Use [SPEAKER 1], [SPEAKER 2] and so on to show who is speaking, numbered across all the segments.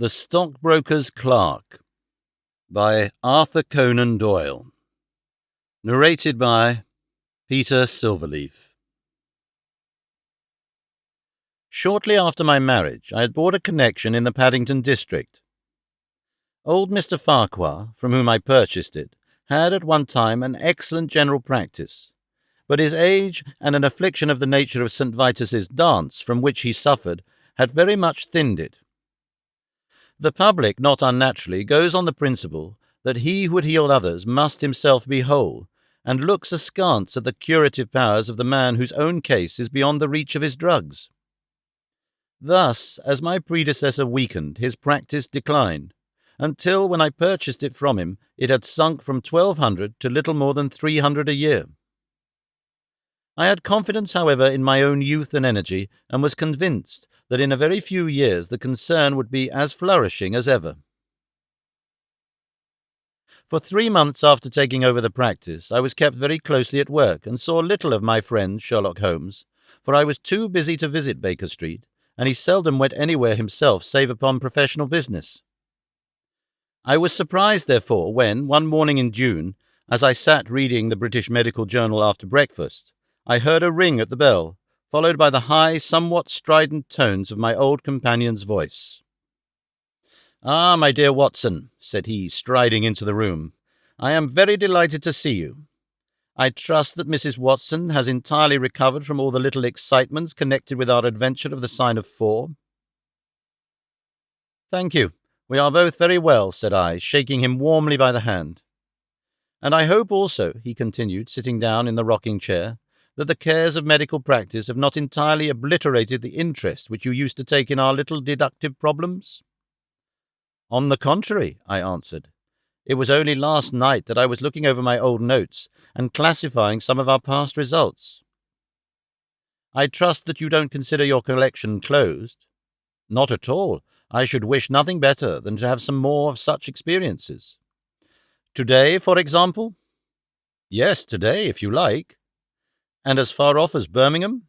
[SPEAKER 1] The Stockbroker's Clerk by Arthur Conan Doyle. Narrated by Peter Silverleaf. Shortly after my marriage, I had bought a connection in the Paddington district. Old Mr. Farquhar, from whom I purchased it, had at one time an excellent general practice, but his age and an affliction of the nature of St. Vitus's dance, from which he suffered, had very much thinned it. The public, not unnaturally, goes on the principle that he who would heal others must himself be whole, and looks askance at the curative powers of the man whose own case is beyond the reach of his drugs. Thus, as my predecessor weakened, his practice declined, until, when I purchased it from him, it had sunk from 1,200 to little more than 300 a year. I had confidence, however, in my own youth and energy, and was convinced that in a very few years the concern would be as flourishing as ever. For 3 months after taking over the practice, I was kept very closely at work, and saw little of my friend Sherlock Holmes, for I was too busy to visit Baker Street, and he seldom went anywhere himself save upon professional business. I was surprised, therefore, when, one morning in June, as I sat reading the British Medical Journal after breakfast, I heard a ring at the bell, followed by the high, somewhat strident tones of my old companion's voice. "Ah, my dear Watson," said he, striding into the room, "I am very delighted to see you. I trust that Mrs. Watson has entirely recovered from all the little excitements connected with our adventure of the sign of 4. "Thank you. We are both very well," said I, shaking him warmly by the hand. "And I hope also," he continued, sitting down in the rocking chair, "that the cares of medical practice have not entirely obliterated the interest which you used to take in our little deductive problems?" "On the contrary," I answered. "It was only last night that I was looking over my old notes and classifying some of our past results." "I trust that you don't consider your collection closed?" "Not at all. I should wish nothing better than to have some more of such experiences." "Today, for example?" "Yes, today, if you like." "And as far off as Birmingham?"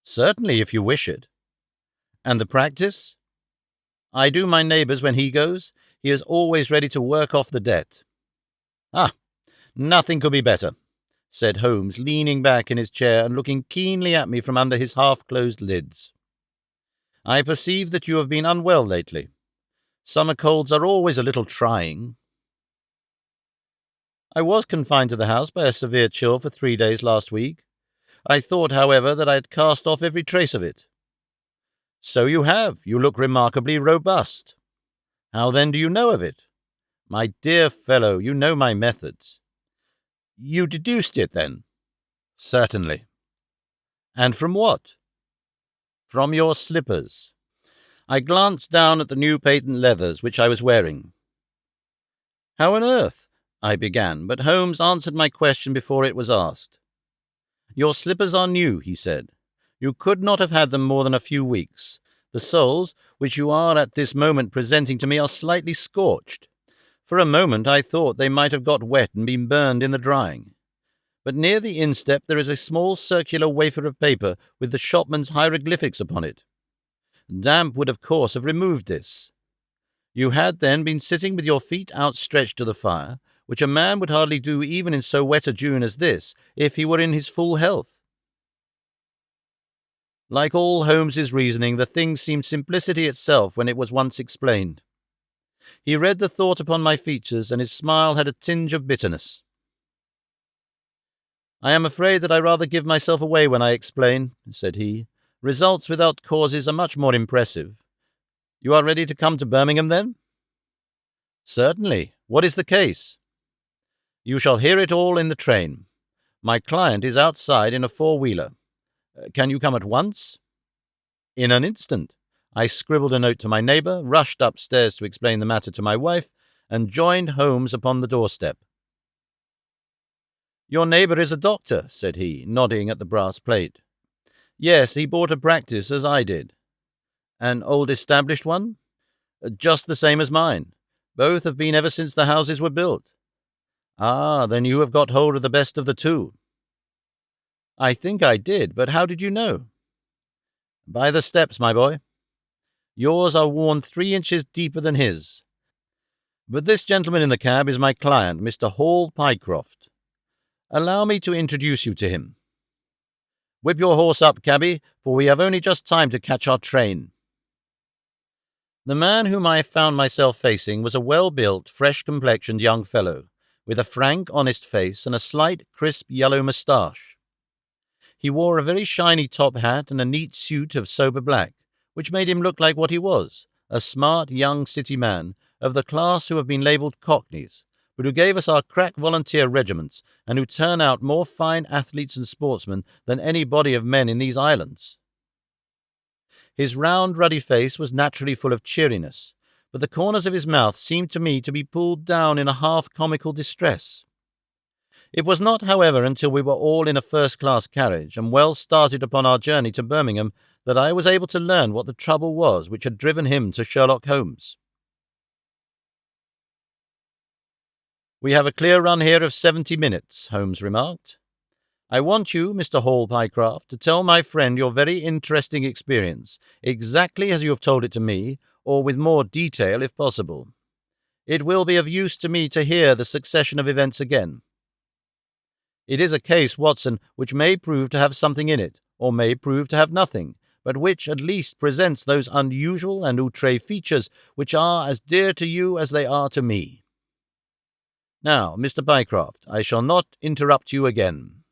[SPEAKER 1] "Certainly, if you wish it." "And the practice?" "I do my neighbour's when he goes. He is always ready to work off the debt." "Ah, nothing could be better," said Holmes, leaning back in his chair and looking keenly at me from under his half-closed lids. "I perceive that you have been unwell lately. Summer colds are always a little trying." "I was confined to the house by a severe chill for 3 days last week. I thought, however, that I had cast off every trace of it." "So you have. You look remarkably robust. How then do you know of it?" "My dear fellow, you know my methods." "You deduced it, then?" "Certainly." "And from what?" "From your slippers." I glanced down at the new patent leathers which I was wearing. "How on earth—" I began, but Holmes answered my question before it was asked. "Your slippers are new," he said. "You could not have had them more than a few weeks. The soles, which you are at this moment presenting to me, are slightly scorched. For a moment I thought they might have got wet and been burned in the drying. But near the instep there is a small circular wafer of paper with the shopman's hieroglyphics upon it. Damp would of course have removed this. You had then been sitting with your feet outstretched to the fire, which a man would hardly do even in so wet a June as this, if he were in his full health." Like all Holmes's reasoning, the thing seemed simplicity itself when it was once explained. He read the thought upon my features, and his smile had a tinge of bitterness. "I am afraid that I rather give myself away when I explain," said he. "Results without causes are much more impressive. You are ready to come to Birmingham, then?" "Certainly. What is the case?" "You shall hear it all in the train. My client is outside in a 4-wheeler. Can you come at once?" "In an instant." I scribbled a note to my neighbour, rushed upstairs to explain the matter to my wife, and joined Holmes upon the doorstep. "Your neighbour is a doctor," said he, nodding at the brass plate. "Yes, he bought a practice as I did." "An old established one?" "Just the same as mine. Both have been ever since the houses were built." "Ah, then you have got hold of the best of the two." "I think I did, but how did you know?" "By the steps, my boy." Yours are worn 3 inches deeper than his. But this gentleman in the cab is my client, Mr. Hall Pycroft. Allow me to introduce you to him. Whip your horse up, cabby, for we have only just time to catch our train." The man whom I found myself facing was a well-built, fresh-complexioned young fellow, with a frank, honest face and a slight, crisp yellow moustache. He wore a very shiny top hat and a neat suit of sober black, which made him look like what he was, a smart young city man of the class who have been labelled cockneys, but who gave us our crack volunteer regiments and who turn out more fine athletes and sportsmen than any body of men in these islands. His round, ruddy face was naturally full of cheeriness, but the corners of his mouth seemed to me to be pulled down in a half-comical distress. It was not, however, until we were all in a first-class carriage and well started upon our journey to Birmingham that I was able to learn what the trouble was which had driven him to Sherlock Holmes. "We have a clear run here of 70 minutes, Holmes remarked. "I want you, Mr. Hall Pycroft, to tell my friend your very interesting experience, exactly as you have told it to me, or with more detail if possible. It will be of use to me to hear the succession of events again. It is a case, Watson, which may prove to have something in it, or may prove to have nothing, but which at least presents those unusual and outre features which are as dear to you as they are to me. Now, Mr. Pycroft, I shall not interrupt you again."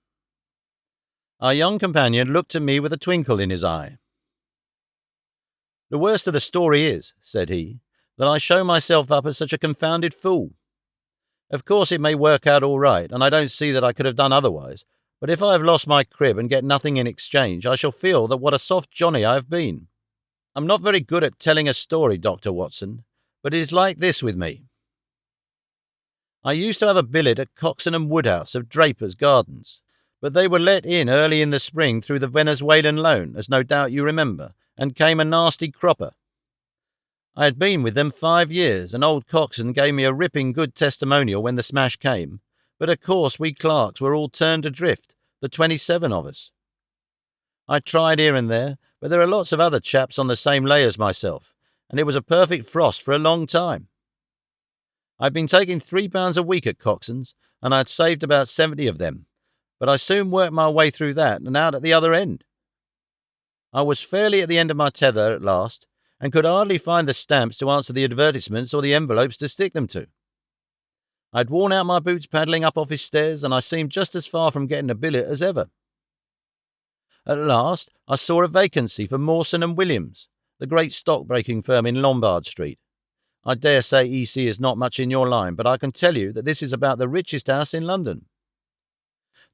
[SPEAKER 1] Our young companion looked at me with a twinkle in his eye. "The worst of the story is," said he, "that I show myself up as such a confounded fool. Of course it may work out all right, and I don't see that I could have done otherwise, but if I have lost my crib and get nothing in exchange, I shall feel that what a soft Johnny I have been. I'm not very good at telling a story, Dr. Watson, but it is like this with me. I used to have a billet at Coxon and Woodhouse of Draper's Gardens, but they were let in early in the spring through the Venezuelan loan, as no doubt you remember, and came a nasty cropper. I had been with them 5 years, and old Coxon gave me a ripping good testimonial when the smash came, but of course we clerks were all turned adrift, the 27 of us. I tried here and there, but there are lots of other chaps on the same lay as myself, and it was a perfect frost for a long time. I'd been taking £3 a week at Coxon's, and I had saved about 70 of them, but I soon worked my way through that and out at the other end. I was fairly at the end of my tether at last, and could hardly find the stamps to answer the advertisements or the envelopes to stick them to. I'd worn out my boots paddling up office stairs, and I seemed just as far from getting a billet as ever. At last I saw a vacancy for Mawson and Williams, the great stockbroking firm in Lombard Street. I dare say EC is not much in your line, but I can tell you that this is about the richest house in London.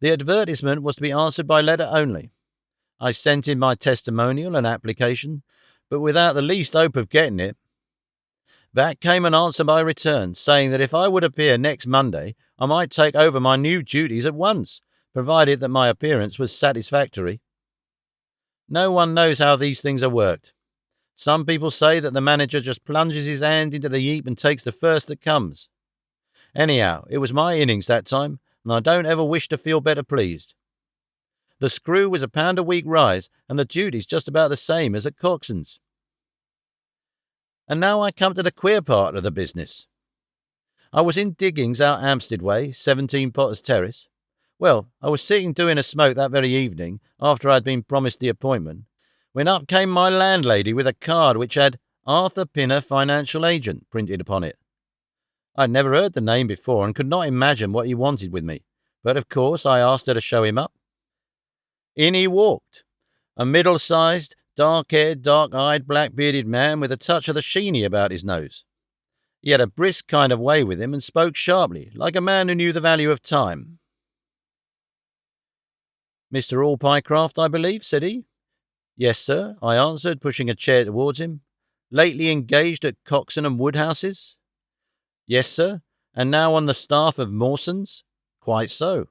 [SPEAKER 1] The advertisement was to be answered by letter only. I sent in my testimonial and application, but without the least hope of getting it. Back came an answer by return, saying that if I would appear next Monday, I might take over my new duties at once, provided that my appearance was satisfactory. No one knows how these things are worked. Some people say that the manager just plunges his hand into the heap and takes the first that comes. Anyhow, it was my innings that time, and I don't ever wish to feel better pleased. The screw was £1 a week rise, and the duties just about the same as at Coxon's. And now I come to the queer part of the business. I was in diggings out Hampstead way, 17 Potters Terrace. Well, I was sitting doing a smoke that very evening, after I had been promised the appointment, when up came my landlady with a card which had Arthur Pinner, Financial Agent, printed upon it. I had never heard the name before and could not imagine what he wanted with me, but of course I asked her to show him up. In he walked, a middle-sized, dark-haired, dark-eyed, black-bearded man with a touch of the Sheeny about his nose. He had a brisk kind of way with him and spoke sharply, like a man who knew the value of time. "Mr. Hall Pycroft, I believe," said he. "Yes, sir," I answered, pushing a chair towards him. "Lately engaged at Coxon and Woodhouse's?" "Yes, sir. And now on the staff of Mawson's?" "Quite so."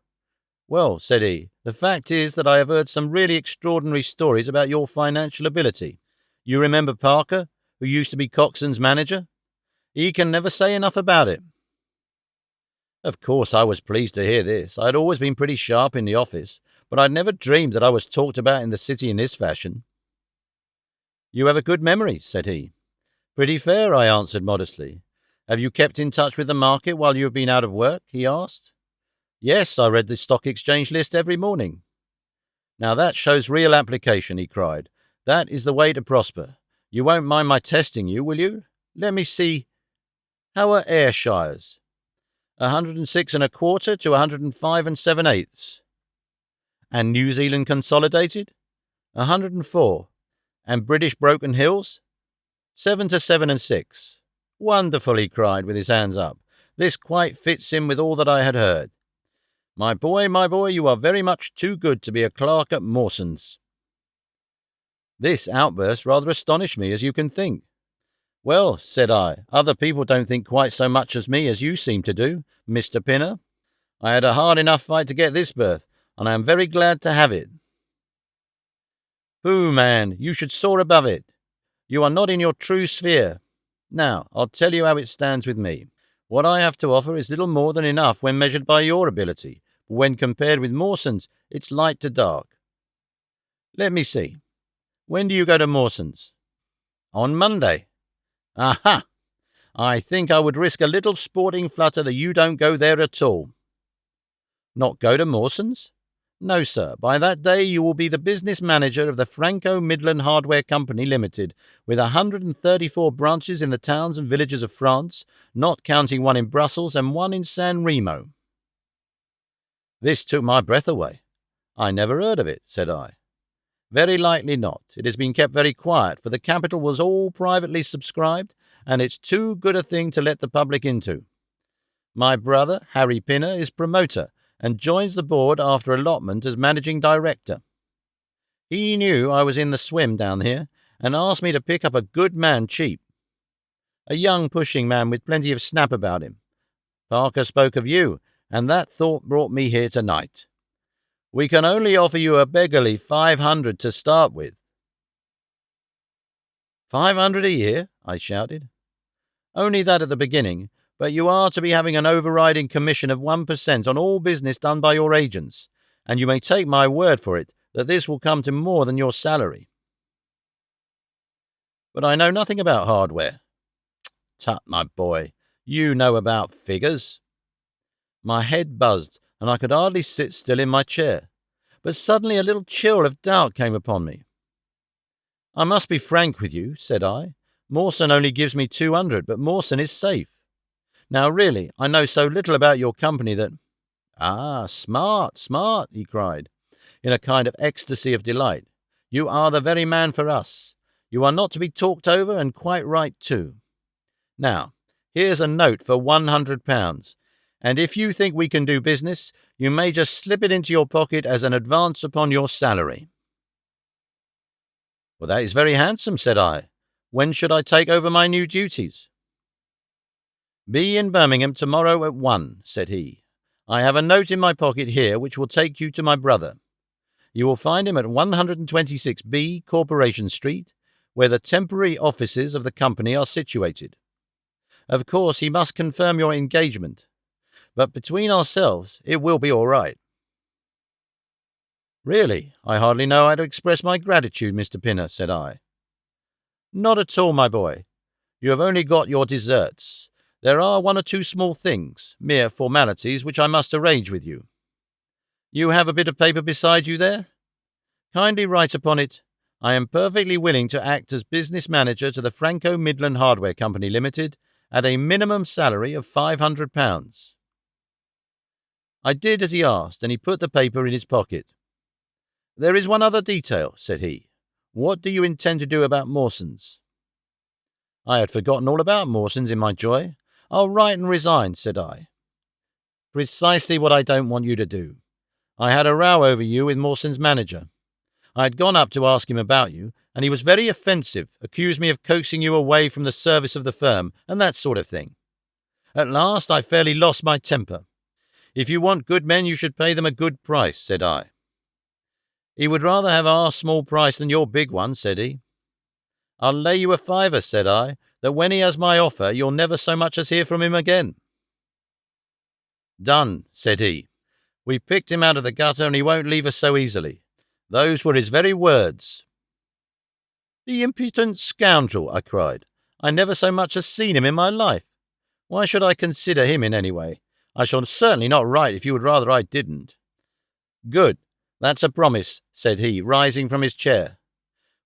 [SPEAKER 1] "Well," said he, "the fact is that I have heard some really extraordinary stories about your financial ability. You remember Parker, who used to be Coxon's manager? He can never say enough about it." Of course I was pleased to hear this. I had always been pretty sharp in the office, but I had never dreamed that I was talked about in the city in this fashion. You have a good memory, said he. Pretty fair, I answered modestly. Have you kept in touch with the market while you have been out of work? He asked. Yes, I read the stock exchange list every morning. Now that shows real application, he cried. That is the way to prosper. You won't mind my testing you, will you? Let me see. How are Ayrshires? 106 and a quarter to 105 and 7/8. And New Zealand Consolidated? 104. And British Broken Hills? 7 to 7 and 6. Wonderful, he cried with his hands up. This quite fits in with all that I had heard. My boy, you are very much too good to be a clerk at Mawson's. This outburst rather astonished me, as you can think. Well, said I, other people don't think quite so much as me as you seem to do, Mr. Pinner. I had a hard enough fight to get this berth, and I am very glad to have it. Pooh, man, you should soar above it. You are not in your true sphere. Now, I'll tell you how it stands with me. What I have to offer is little more than enough when measured by your ability, but when compared with Mawson's, it's light to dark. Let me see. When do you go to Mawson's? On Monday. Aha! I think I would risk a little sporting flutter that you don't go there at all. Not go to Mawson's? No, sir. By that day you will be the business manager of the Franco-Midland Hardware Company Limited, with 134 branches in the towns and villages of France, not counting one in Brussels and one in San Remo. This took my breath away. I never heard of it, said I. Very likely not. It has been kept very quiet, for the capital was all privately subscribed, and it's too good a thing to let the public into. My brother, Harry Pinner, is promoter, and joins the board after allotment as managing director. He knew I was in the swim down here, and asked me to pick up a good man cheap. A young pushing man with plenty of snap about him. Parker spoke of you, and that thought brought me here tonight. We can only offer you a beggarly 500 to start with. 500 a year? I shouted. Only that at the beginning, but you are to be having an overriding commission of 1% on all business done by your agents, and you may take my word for it that this will come to more than your salary. But I know nothing about hardware. Tut, my boy, you know about figures. My head buzzed, and I could hardly sit still in my chair, but suddenly a little chill of doubt came upon me. I must be frank with you, said I. Mawson only gives me 200, but Mawson is safe. Now really, I know so little about your company that— Ah, smart, he cried, in a kind of ecstasy of delight. You are the very man for us. You are not to be talked over, and quite right too. Now, here's a note for £100, and if you think we can do business, you may just slip it into your pocket as an advance upon your salary. Well, that is very handsome, said I. When should I take over my new duties? Be in Birmingham tomorrow at 1, said he. I have a note in my pocket here which will take you to my brother. You will find him at 126B Corporation Street, where the temporary offices of the company are situated. Of course, he must confirm your engagement, but between ourselves it will be all right. Really, I hardly know how to express my gratitude, Mr. Pinner, said I. Not at all, my boy. You have only got your deserts. There are one or two small things, mere formalities, which I must arrange with you. You have a bit of paper beside you there? Kindly write upon it, I am perfectly willing to act as business manager to the Franco-Midland Hardware Company Limited at a minimum salary of £500. I did as he asked, and he put the paper in his pocket. There is one other detail, said he. What do you intend to do about Mawson's? I had forgotten all about Mawson's in my joy. I'll write and resign, said I. Precisely what I don't want you to do. I had a row over you with Mawson's manager. I had gone up to ask him about you, and he was very offensive, accused me of coaxing you away from the service of the firm, and that sort of thing. At last I fairly lost my temper. If you want good men, you should pay them a good price, said I. He would rather have our small price than your big one, said he. I'll lay you a fiver, said I, that when he has my offer, you'll never so much as hear from him again. Done, said he. We picked him out of the gutter, and he won't leave us so easily. Those were his very words. The impudent scoundrel, I cried. I never so much as seen him in my life. Why should I consider him in any way? I shall certainly not write if you would rather I didn't. Good. That's a promise, said he, rising from his chair.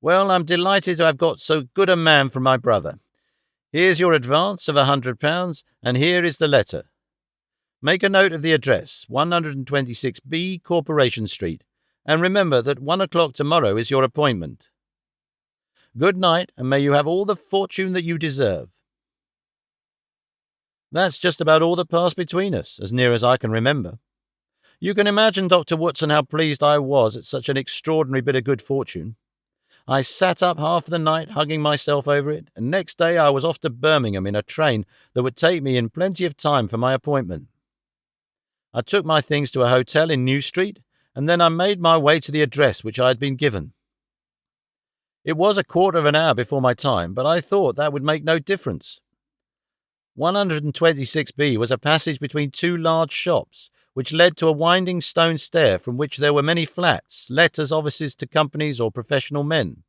[SPEAKER 1] Well, I'm delighted to have got so good a man for my brother. Here's your advance of £100, and here is the letter. Make a note of the address, 126B, Corporation Street, and remember that 1 o'clock tomorrow is your appointment. Good night, and may you have all the fortune that you deserve. That's just about all that passed between us, as near as I can remember. You can imagine, Dr. Watson, how pleased I was at such an extraordinary bit of good fortune. I sat up half the night hugging myself over it, and next day I was off to Birmingham in a train that would take me in plenty of time for my appointment. I took my things to a hotel in New Street, and then I made my way to the address which I had been given. It was a quarter of an hour before my time, but I thought that would make no difference. 126B was a passage between two large shops, which led to a winding stone stair from which there were many flats, let as offices to companies or professional men.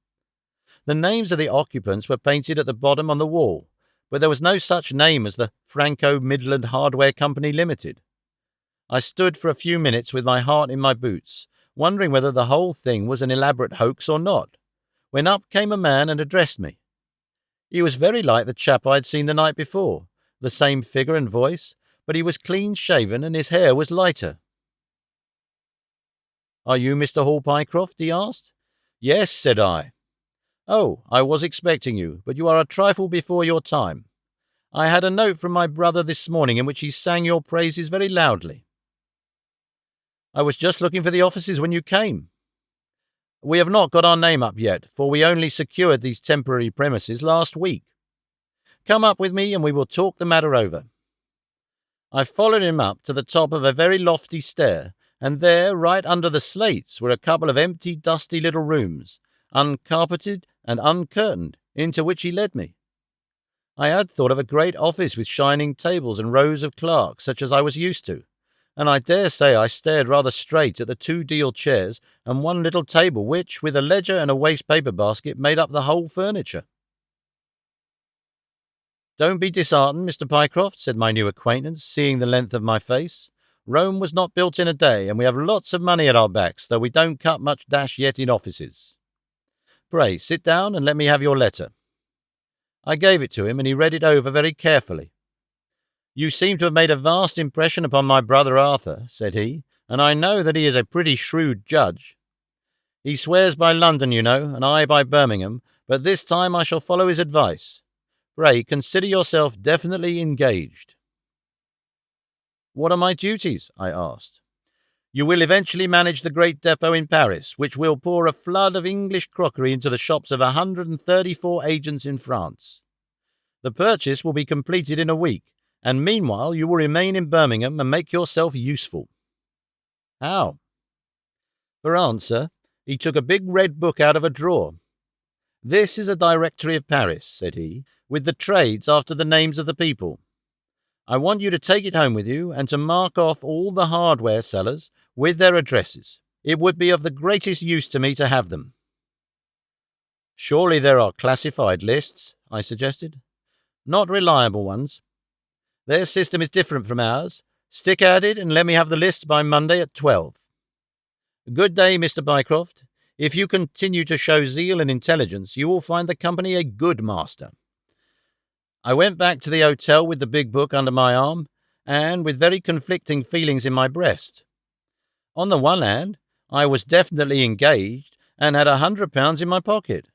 [SPEAKER 1] The names of the occupants were painted at the bottom on the wall, but there was no such name as the Franco Midland Hardware Company Limited. I stood for a few minutes with my heart in my boots, wondering whether the whole thing was an elaborate hoax or not, when up came a man and addressed me. He was very like the chap I had seen the night before, the same figure and voice, but he was clean-shaven and his hair was lighter. "Are you Mr. Hall Pycroft?" he asked. "Yes," said I. "Oh, I was expecting you, but you are a trifle before your time. I had a note from my brother this morning in which he sang your praises very loudly. I was just looking for the offices when you came. We have not got our name up yet, for we only secured these temporary premises last week. Come up with me and we will talk the matter over." I followed him up to the top of a very lofty stair, and there, right under the slates, were a couple of empty, dusty little rooms, uncarpeted and uncurtained, into which he led me. I had thought of a great office with shining tables and rows of clerks, such as I was used to, and I dare say I stared rather straight at the two deal chairs and one little table which, with a ledger and a waste-paper basket, made up the whole furniture. "Don't be disheartened, Mr. Pycroft," said my new acquaintance, seeing the length of my face. "Rome was not built in a day, and we have lots of money at our backs, though we don't cut much dash yet in offices. Pray, sit down and let me have your letter." I gave it to him, and he read it over very carefully. "You seem to have made a vast impression upon my brother Arthur," said he, "and I know that he is a pretty shrewd judge. He swears by London, you know, and I by Birmingham, but this time I shall follow his advice. Pray, consider yourself definitely engaged." "What are my duties?" I asked. "You will eventually manage the great depot in Paris, which will pour a flood of English crockery into the shops of 134 agents in France. The purchase will be completed in a week, and meanwhile you will remain in Birmingham and make yourself useful." "How?" For answer, he took a big red book out of a drawer. "This is a directory of Paris," said he, "with the trades after the names of the people. I want you to take it home with you and to mark off all the hardware sellers with their addresses. It would be of the greatest use to me to have them." "Surely there are classified lists," I suggested. "Not reliable ones. Their system is different from ours. Stick at it and let me have the lists by Monday at 12. Good day, Mr. Pycroft. If you continue to show zeal and intelligence, you will find the company a good master." I went back to the hotel with the big book under my arm, and with very conflicting feelings in my breast. On the one hand, I was definitely engaged, and had £100 in my pocket.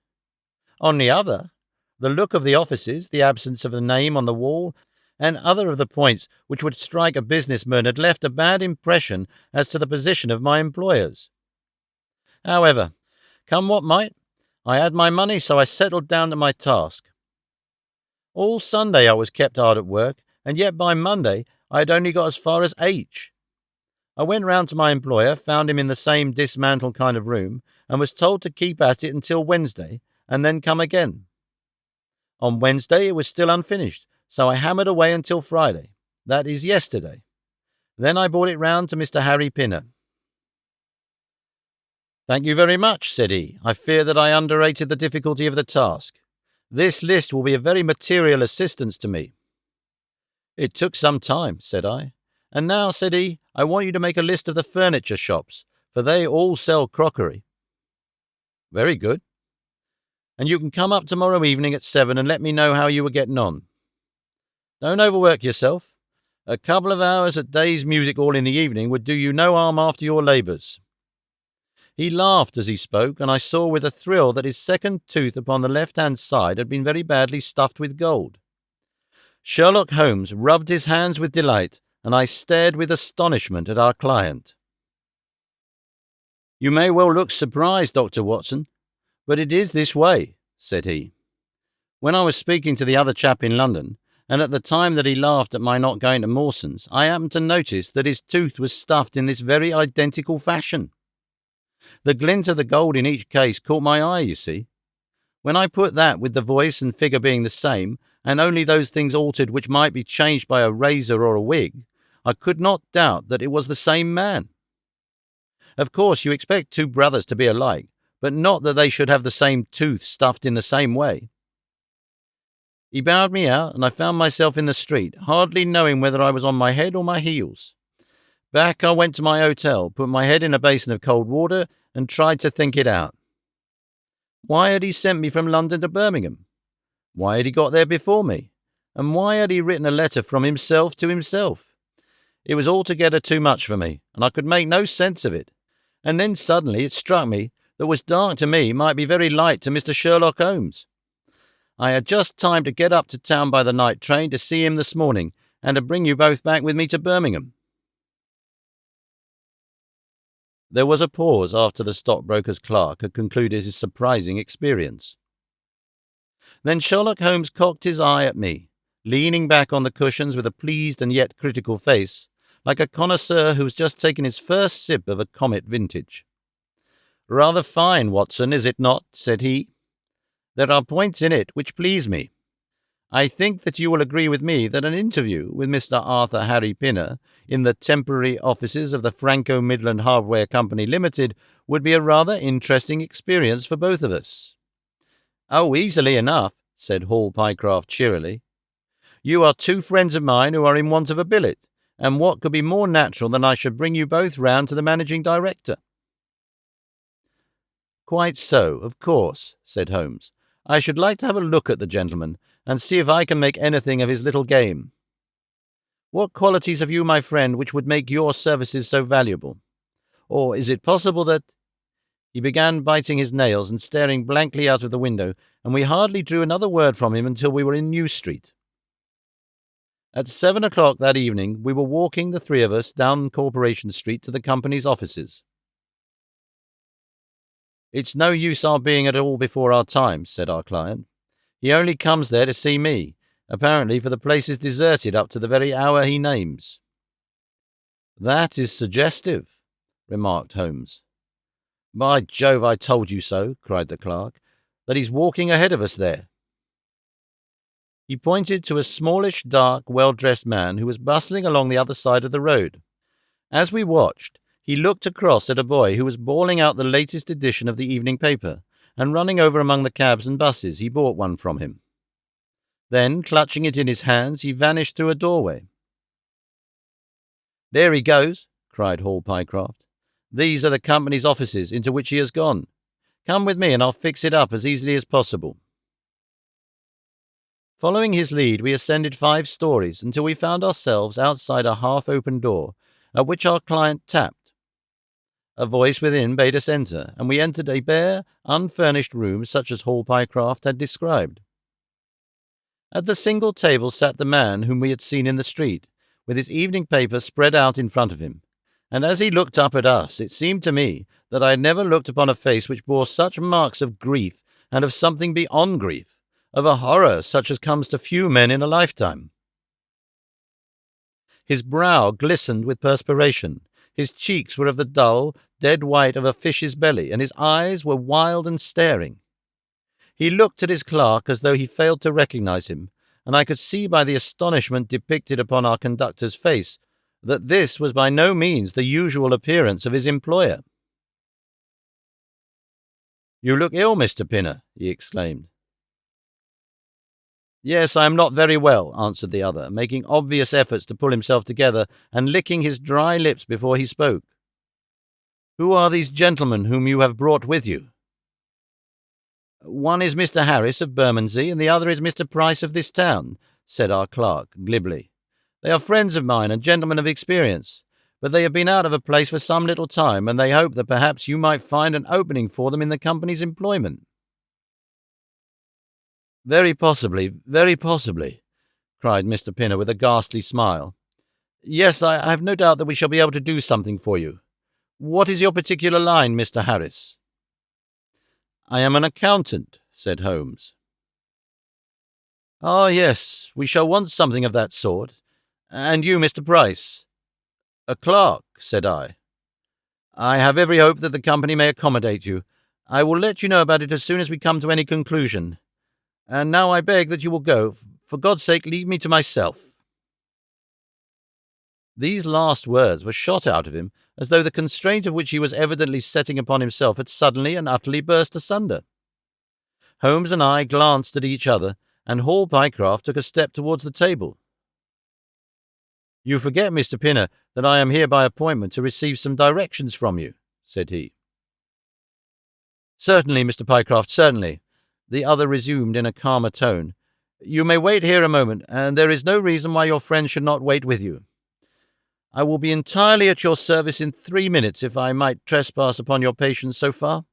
[SPEAKER 1] On the other, the look of the offices, the absence of the name on the wall, and other of the points which would strike a businessman had left a bad impression as to the position of my employers. However, come what might, I had my money, so I settled down to my task. All Sunday I was kept hard at work, and yet by Monday I had only got as far as H. I went round to my employer, found him in the same dismantled kind of room, and was told to keep at it until Wednesday, and then come again. On Wednesday it was still unfinished, so I hammered away until Friday, that is yesterday. Then I brought it round to Mr. Harry Pinner. Thank you very much, said he. I fear that I underrated the difficulty of the task. This list will be a very material assistance to me. It took some time, said I. And now, said he, I want you to make a list of the furniture shops, for they all sell crockery. Very good. And you can come up tomorrow evening at 7 and let me know how you were getting on. Don't overwork yourself. A couple of hours at Day's Music Hall in the evening would do you no harm after your labours. He laughed as he spoke, and I saw with a thrill that his second tooth upon the left-hand side had been very badly stuffed with gold. Sherlock Holmes rubbed his hands with delight, and I stared with astonishment at our client. You may well look surprised, Dr. Watson, but it is this way, said he. When I was speaking to the other chap in London, and at the time that he laughed at my not going to Mawson's, I happened to notice that his tooth was stuffed in this very identical fashion. The glint of the gold in each case caught my eye, you see. When I put that with the voice and figure being the same, and only those things altered which might be changed by a razor or a wig, I could not doubt that it was the same man. Of course, you expect two brothers to be alike, but not that they should have the same tooth stuffed in the same way. He bowed me out, and I found myself in the street, hardly knowing whether I was on my head or my heels. Back I went to my hotel, put my head in a basin of cold water, and tried to think it out. Why had he sent me from London to Birmingham? Why had he got there before me? And why had he written a letter from himself to himself? It was altogether too much for me, and I could make no sense of it. And then suddenly it struck me that what was dark to me might be very light to Mr. Sherlock Holmes. I had just time to get up to town by the night train to see him this morning, and to bring you both back with me to Birmingham. There was a pause after the stockbroker's clerk had concluded his surprising experience. Then Sherlock Holmes cocked his eye at me, leaning back on the cushions with a pleased and yet critical face, like a connoisseur who has just taken his first sip of a Comet vintage. "Rather fine, Watson, is it not?" said he. "There are points in it which please me. I think that you will agree with me that an interview with Mr. Arthur Harry Pinner in the temporary offices of the Franco-Midland Hardware Company Limited would be a rather interesting experience for both of us." "Oh, easily enough," said Hall Pycroft cheerily. "You are two friends of mine who are in want of a billet, and what could be more natural than I should bring you both round to the managing director?" "Quite so, of course," said Holmes. "I should like to have a look at the gentleman, and see if I can make anything of his little game. What qualities have you, my friend, which would make your services so valuable? Or is it possible that—" He began biting his nails and staring blankly out of the window, and we hardly drew another word from him until we were in New Street. At 7 o'clock that evening we were walking, the three of us, down Corporation Street to the company's offices. "It's no use our being at all before our time," said our client. "He only comes there to see me, apparently, for the place is deserted up to the very hour he names." "That is suggestive," remarked Holmes. "By Jove, I told you so," cried the clerk, "that he's walking ahead of us there." He pointed to a smallish, dark, well-dressed man who was bustling along the other side of the road. As we watched, he looked across at a boy who was bawling out the latest edition of the evening paper, and running over among the cabs and buses. He bought one from him. Then, clutching it in his hands, he vanished through a doorway. "There he goes," cried Hall Pycroft. "These are the company's offices into which he has gone. Come with me and I'll fix it up as easily as possible." Following his lead, we ascended 5 stories until we found ourselves outside a half-open door, at which our client tapped. A voice within bade us enter, and we entered a bare, unfurnished room such as Hall Pycroft had described. At the single table sat the man whom we had seen in the street, with his evening paper spread out in front of him, and as he looked up at us, it seemed to me that I had never looked upon a face which bore such marks of grief and of something beyond grief, of a horror such as comes to few men in a lifetime. His brow glistened with perspiration, his cheeks were of the dull, dead white of a fish's belly, and his eyes were wild and staring. He looked at his clerk as though he failed to recognize him, and I could see by the astonishment depicted upon our conductor's face that this was by no means the usual appearance of his employer. "You look ill, Mr. Pinner," he exclaimed. "Yes, I am not very well," answered the other, making obvious efforts to pull himself together and licking his dry lips before he spoke. "Who are these gentlemen whom you have brought with you?" "One is Mr. Harris of Bermondsey, and the other is Mr. Price of this town," said our clerk, glibly. "They are friends of mine and gentlemen of experience, but they have been out of a place for some little time, and they hope that perhaps you might find an opening for them in the company's employment." Very possibly," cried Mr. Pinner with a ghastly smile. "Yes, I have no doubt that we shall be able to do something for you. What is your particular line, Mr. Harris?" "I am an accountant," said Holmes. "Ah, yes, we shall want something of that sort. And you, Mr. Price?" "A clerk," said I. "I have every hope that the company may accommodate you. I will let you know about it as soon as we come to any conclusion. And now I beg that you will go. For God's sake, leave me to myself." These last words were shot out of him as though the constraint of which he was evidently setting upon himself had suddenly and utterly burst asunder. Holmes and I glanced at each other, and Hall Pycroft took a step towards the table. "You forget, Mr. Pinner, that I am here by appointment to receive some directions from you," said he. "Certainly, Mr. Pycroft, certainly," the other resumed in a calmer tone. "You may wait here a moment, and there is no reason why your friend should not wait with you. I will be entirely at your service in 3 minutes if I might trespass upon your patience so far."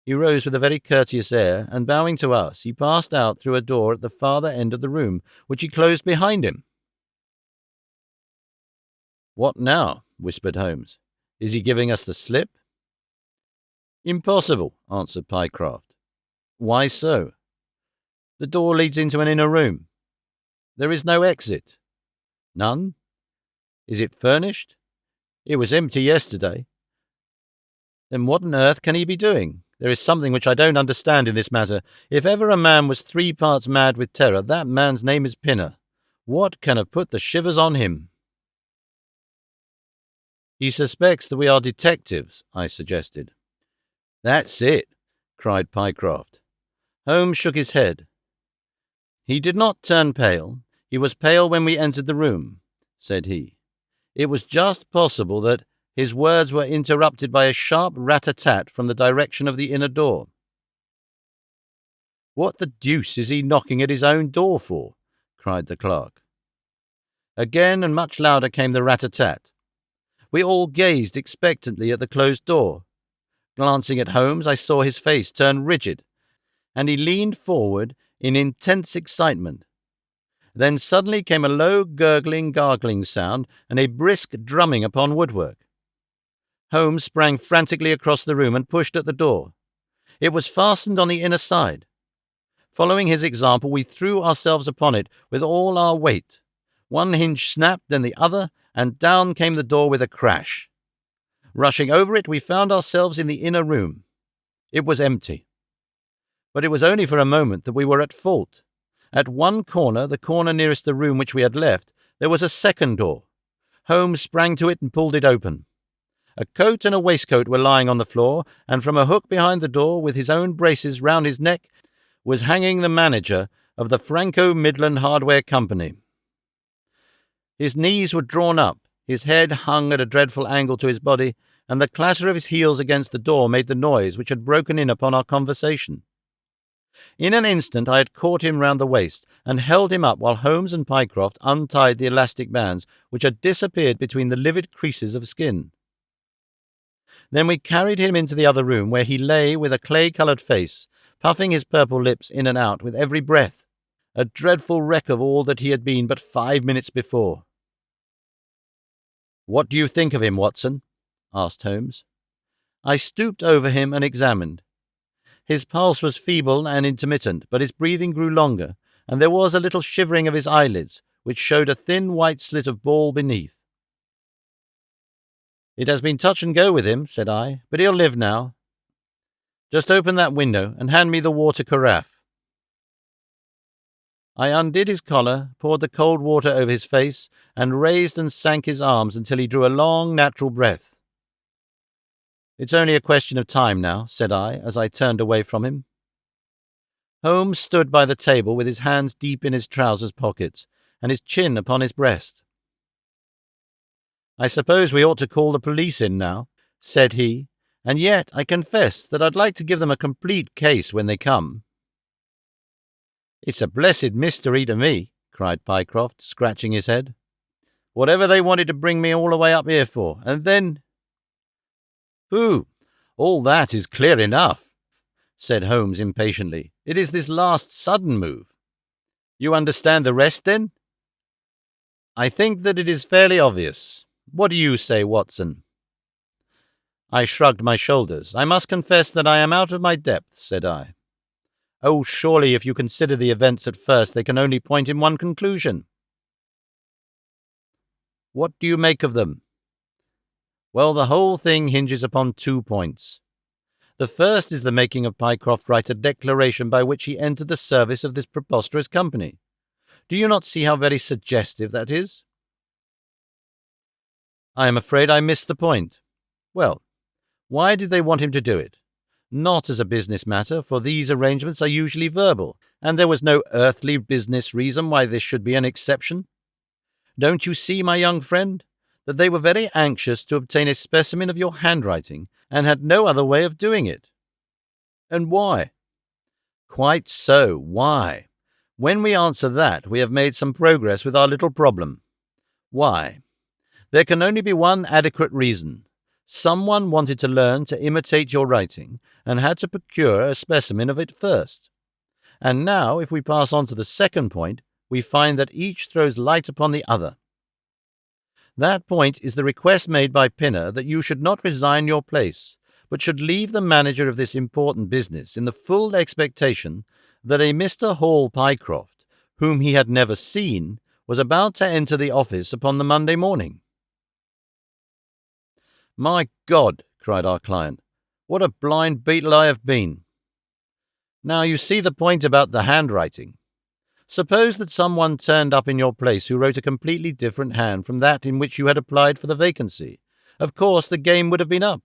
[SPEAKER 1] He rose with a very courteous air, and bowing to us, he passed out through a door at the farther end of the room, which he closed behind him. "What now?" whispered Holmes. "Is he giving us the slip?" "Impossible," answered Pycroft. "Why so?" "The door leads into an inner room." "There is no exit." "None." "Is it furnished?" "It was empty yesterday." "Then what on earth can he be doing? There is something which I don't understand in this matter. If ever a man was 3 parts mad with terror, that man's name is Pinner. What can have put the shivers on him?" "He suspects that we are detectives," I suggested. "That's it," cried Pycroft. Holmes shook his head. "He did not turn pale. He was pale when we entered the room," said he. "It was just possible that—" His words were interrupted by a sharp rat-a-tat from the direction of the inner door. "What the deuce is he knocking at his own door for?" cried the clerk. Again and much louder came the rat-a-tat. We all gazed expectantly at the closed door. Glancing at Holmes, I saw his face turn rigid, and he leaned forward in intense excitement. Then suddenly came a low gurgling, gargling sound and a brisk drumming upon woodwork. Holmes sprang frantically across the room and pushed at the door. It was fastened on the inner side. Following his example, we threw ourselves upon it with all our weight. One hinge snapped, then the other, and down came the door with a crash. Rushing over it, we found ourselves in the inner room. It was empty. But it was only for a moment that we were at fault. At one corner, the corner nearest the room which we had left, there was a second door. Holmes sprang to it and pulled it open. A coat and a waistcoat were lying on the floor, and from a hook behind the door, with his own braces round his neck, was hanging the manager of the Franco-Midland Hardware Company. His knees were drawn up, his head hung at a dreadful angle to his body, and the clatter of his heels against the door made the noise which had broken in upon our conversation. In an instant I had caught him round the waist, and held him up while Holmes and Pycroft untied the elastic bands which had disappeared between the livid creases of skin. Then we carried him into the other room, where he lay with a clay-coloured face, puffing his purple lips in and out with every breath, a dreadful wreck of all that he had been but 5 minutes before. "What do you think of him, Watson?" asked Holmes. I stooped over him and examined. His pulse was feeble and intermittent, but his breathing grew longer, and there was a little shivering of his eyelids, which showed a thin white slit of ball beneath. "It has been touch and go with him," said I, "but he'll live now. Just open that window and hand me the water carafe." I undid his collar, poured the cold water over his face, and raised and sank his arms until he drew a long, natural breath. It's only a question of time now, said I, as I turned away from him. Holmes stood by the table with his hands deep in his trousers pockets and his chin upon his breast. I suppose we ought to call the police in now, said he, and yet I confess that I'd like to give them a complete case when they come. It's a blessed mystery to me, cried Pycroft, scratching his head. Whatever they wanted to bring me all the way up here for, and then— Pooh, all that is clear enough, said Holmes impatiently. It is this last sudden move. You understand the rest, then? I think that it is fairly obvious. What do you say, Watson? I shrugged my shoulders. I must confess that I am out of my depth, said I. Oh, surely if you consider the events at first, they can only point in one conclusion. What do you make of them? Well, the whole thing hinges upon 2 points. The first is the making of Pycroft write a declaration by which he entered the service of this preposterous company. Do you not see how very suggestive that is? I am afraid I missed the point. Well, why did they want him to do it? Not as a business matter, for these arrangements are usually verbal, and there was no earthly business reason why this should be an exception. Don't you see, my young friend, that they were very anxious to obtain a specimen of your handwriting, and had no other way of doing it? And why? Quite so, why? When we answer that, we have made some progress with our little problem. Why? There can only be one adequate reason. Someone wanted to learn to imitate your writing, and had to procure a specimen of it first. And now, if we pass on to the second point, we find that each throws light upon the other. That point is the request made by Pinner that you should not resign your place, but should leave the manager of this important business in the full expectation that a Mr. Hall Pycroft, whom he had never seen, was about to enter the office upon the Monday morning. My God, cried our client, what a blind beetle I have been. Now you see the point about the handwriting. Suppose that someone turned up in your place who wrote a completely different hand from that in which you had applied for the vacancy. Of course, the game would have been up.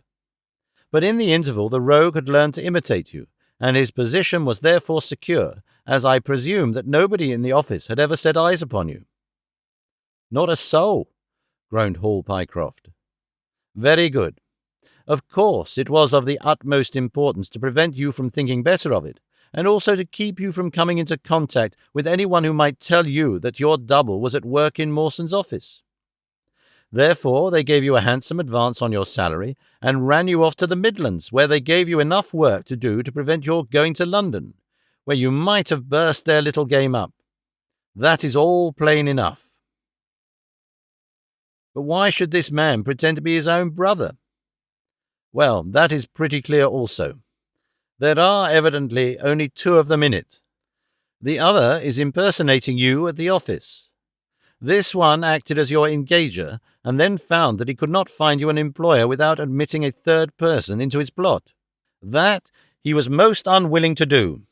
[SPEAKER 1] But in the interval, the rogue had learned to imitate you, and his position was therefore secure, as I presume that nobody in the office had ever set eyes upon you. Not a soul, groaned Hall Pycroft. Very good. Of course, it was of the utmost importance to prevent you from thinking better of it, and also to keep you from coming into contact with anyone who might tell you that your double was at work in Mawson's office. Therefore, they gave you a handsome advance on your salary, and ran you off to the Midlands, where they gave you enough work to do to prevent your going to London, where you might have burst their little game up. That is all plain enough. But why should this man pretend to be his own brother? Well, that is pretty clear also. There are evidently only 2 of them in it. The other is impersonating you at the office. This one acted as your engager, and then found that he could not find you an employer without admitting a third person into his plot. That he was most unwilling to do.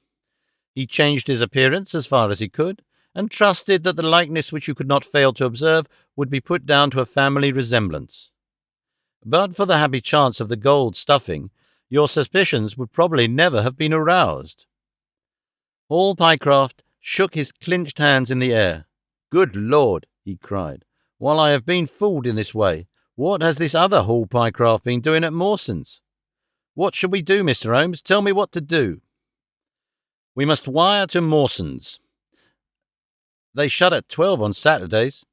[SPEAKER 1] He changed his appearance as far as he could, and trusted that the likeness which you could not fail to observe would be put down to a family resemblance. But for the happy chance of the gold stuffing, your suspicions would probably never have been aroused. Hall Pycroft shook his clinched hands in the air. Good Lord, he cried, while I have been fooled in this way, what has this other Hall Pycroft been doing at Mawson's? What shall we do, Mr. Holmes? Tell me what to do. We must wire to Mawson's. They shut at 12 on Saturdays.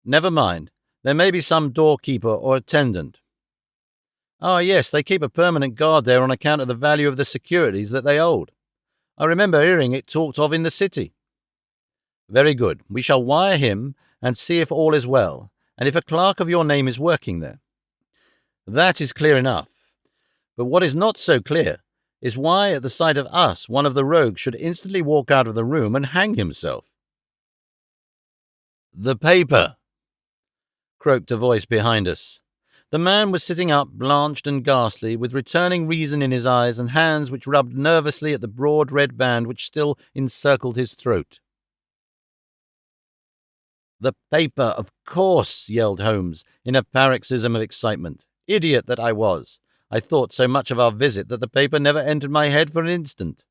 [SPEAKER 1] Never mind. There may be some doorkeeper or attendant. Ah, yes, they keep a permanent guard there on account of the value of the securities that they hold. I remember hearing it talked of in the city. Very good. We shall wire him and see if all is well, and if a clerk of your name is working there. That is clear enough. But what is not so clear is why, at the sight of us, one of the rogues should instantly walk out of the room and hang himself. The paper, croaked a voice behind us. The man was sitting up, blanched and ghastly, with returning reason in his eyes and hands which rubbed nervously at the broad red band which still encircled his throat. The paper, of course, yelled Holmes, in a paroxysm of excitement. Idiot that I was! I thought so much of our visit that the paper never entered my head for an instant.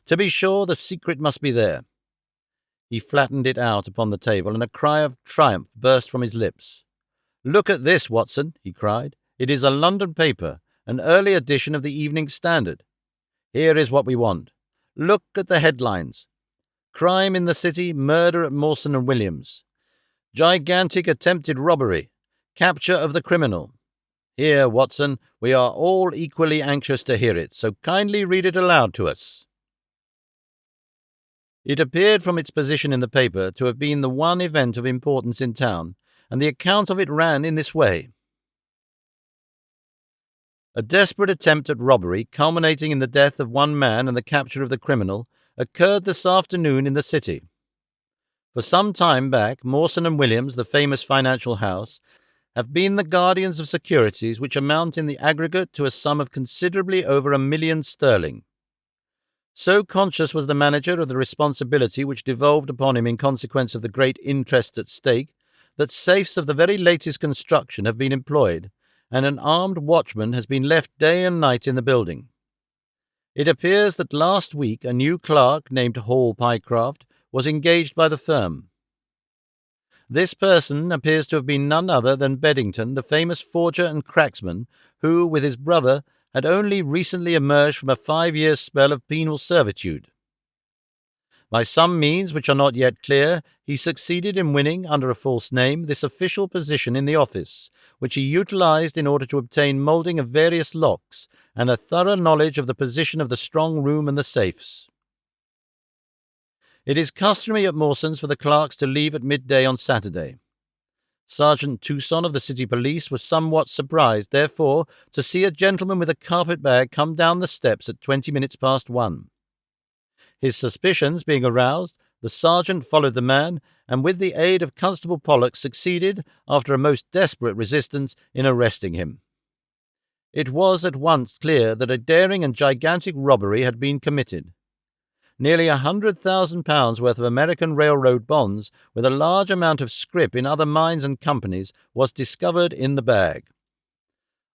[SPEAKER 1] To be sure, the secret must be there." He flattened it out upon the table, and a cry of triumph burst from his lips. "Look at this, Watson," he cried. "It is a London paper, an early edition of the Evening Standard. Here is what we want. Look at the headlines. Crime in the City, murder at Mawson and Williams. Gigantic attempted robbery. Capture of the criminal. Here, Watson, we are all equally anxious to hear it, so kindly read it aloud to us." It appeared from its position in the paper to have been the one event of importance in town, and the account of it ran in this way. A desperate attempt at robbery, culminating in the death of one man and the capture of the criminal, occurred this afternoon in the city. For some time back, Mawson and Williams, the famous financial house, have been the guardians of securities which amount in the aggregate to a sum of considerably over £1,000,000. So conscious was the manager of the responsibility which devolved upon him in consequence of the great interest at stake, that safes of the very latest construction have been employed, and an armed watchman has been left day and night in the building. It appears that last week a new clerk named Hall Pycroft was engaged by the firm. This person appears to have been none other than Beddington, the famous forger and cracksman, who, with his brother, had only recently emerged from a 5-year spell of penal servitude. By some means which are not yet clear, he succeeded in winning, under a false name, this official position in the office, which he utilized in order to obtain moulding of various locks and a thorough knowledge of the position of the strong room and the safes. It is customary at Mawson's for the clerks to leave at midday on Saturday. Sergeant Tucson of the City Police was somewhat surprised, therefore, to see a gentleman with a carpet-bag come down the steps at 20 minutes past 1. His suspicions being aroused, the sergeant followed the man, and with the aid of Constable Pollock succeeded, after a most desperate resistance, in arresting him. It was at once clear that a daring and gigantic robbery had been committed. Nearly £100,000 worth of American railroad bonds, with a large amount of scrip in other mines and companies, was discovered in the bag.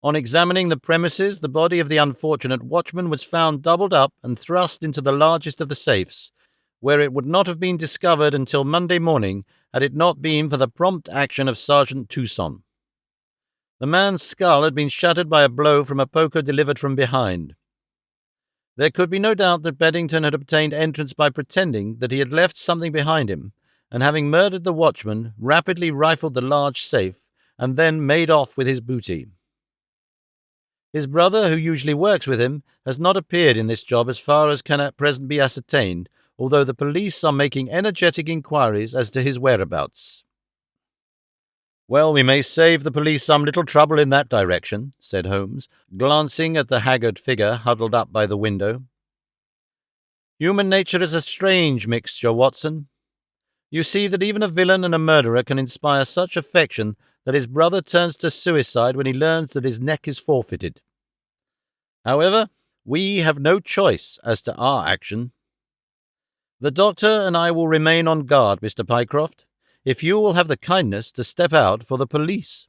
[SPEAKER 1] On examining the premises, the body of the unfortunate watchman was found doubled up and thrust into the largest of the safes, where it would not have been discovered until Monday morning had it not been for the prompt action of Sergeant Tucson. The man's skull had been shattered by a blow from a poker delivered from behind. There could be no doubt that Beddington had obtained entrance by pretending that he had left something behind him, and having murdered the watchman, rapidly rifled the large safe, and then made off with his booty. His brother, who usually works with him, has not appeared in this job as far as can at present be ascertained, although the police are making energetic inquiries as to his whereabouts. "Well, we may save the police some little trouble in that direction," said Holmes, glancing at the haggard figure huddled up by the window. "Human nature is a strange mixture, Watson. You see that even a villain and a murderer can inspire such affection that his brother turns to suicide when he learns that his neck is forfeited. However, we have no choice as to our action. The doctor and I will remain on guard, Mr. Pycroft, if you will have the kindness to step out for the police."